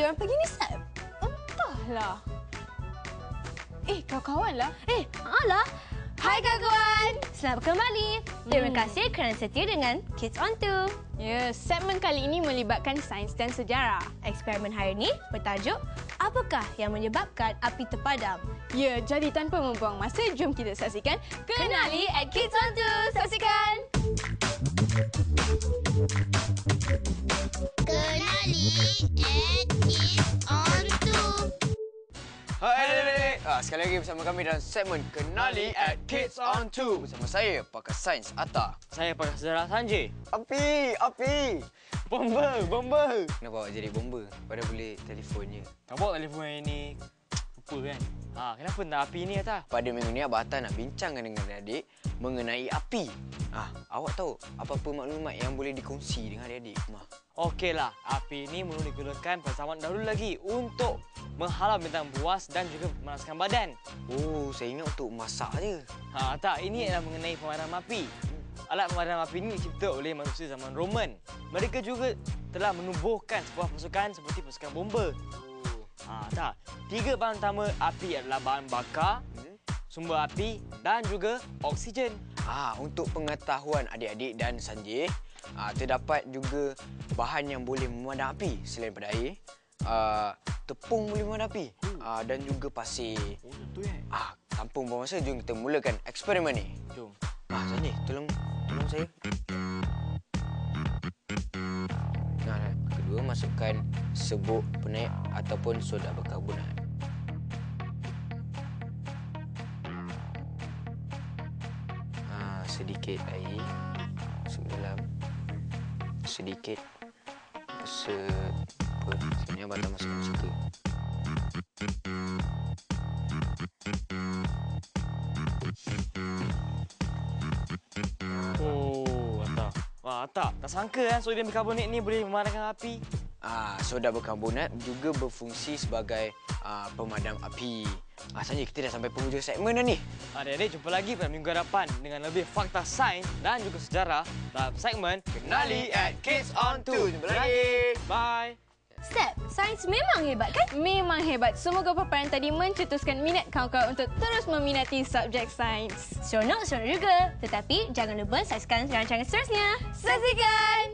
diorang pergi ni, Sab? Entahlah. Kawan-kawan lah. Alah. Hai kawan, selamat kembali. Terima kasih kerana setia dengan Kids on 2. Ya, segmen kali ini melibatkan sains dan sejarah. Eksperimen hari ini bertajuk Apakah yang menyebabkan api terpadam? Ya, jadi tanpa membuang masa, jom kita saksikan Kenali at Kids on 2. Saksikan. Kenali at Kids on 2. Hai adik-adik, sekali lagi bersama kami dalam segmen Kenali at Kids on 2. Bersama saya, Pakar Sains Atta. Saya pakar sejarah Sanjay. Api! Bomba! Kenapa awak jadi bomba? Padahal boleh telefon je. Kau bawa telefon yang ni, lupa kan? Kenapa nak api ni, Atta? Pada minggu ni, Abang Atta nak bincangkan dengan adik mengenai api. Awak tahu apa-apa maklumat yang boleh dikongsi dengan adik-adik rumah? Okeylah, api ni mula digunakan pada zaman dahulu lagi untuk menghalau bintang buas dan juga memanaskan badan. Oh, saya ingat untuk masak je. Tak, ini adalah mengenai pemadaman api. Alat pemadaman api ini dicipta oleh manusia zaman Roman. Mereka juga telah menubuhkan sebuah pasukan seperti pasukan bomba. Tak, 3 bahan utama api adalah bahan bakar, sumber api dan juga oksigen. Untuk pengetahuan adik-adik dan Sanjay, terdapat juga bahan yang boleh memadam api selain pada air. Tepung boleh memadam api dan juga pasir. Betul kan? Tanpa membuang masa, jom kita mulakan eksperimen ni. Jom. Sanjay, tolong saya. Kedua, masukkan serbuk penaik ataupun soda berkarbonat. Sedikit air masuk dalam, sedikit sebenarnya Abang tak masukkan suka. Atta, tak sangka kan sodium bikarbonat ni boleh memadamkan api. Soda berkarbonat juga berfungsi sebagai pemadam api. Sanjay, kita dah sampai penghujung segmen dah ni. Adik-adik, jumpa lagi pada minggu hadapan dengan lebih fakta sains dan juga sejarah dalam segmen Kenali at Kids on 2. Jumpa lagi. Bye. Sab, sains memang hebat kan? Memang hebat. Semoga paparan tadi mencetuskan minat kawan-kawan untuk terus meminati subjek sains. Seronok juga. Tetapi jangan lupa saksikan rancangan seterusnya. Saksikan!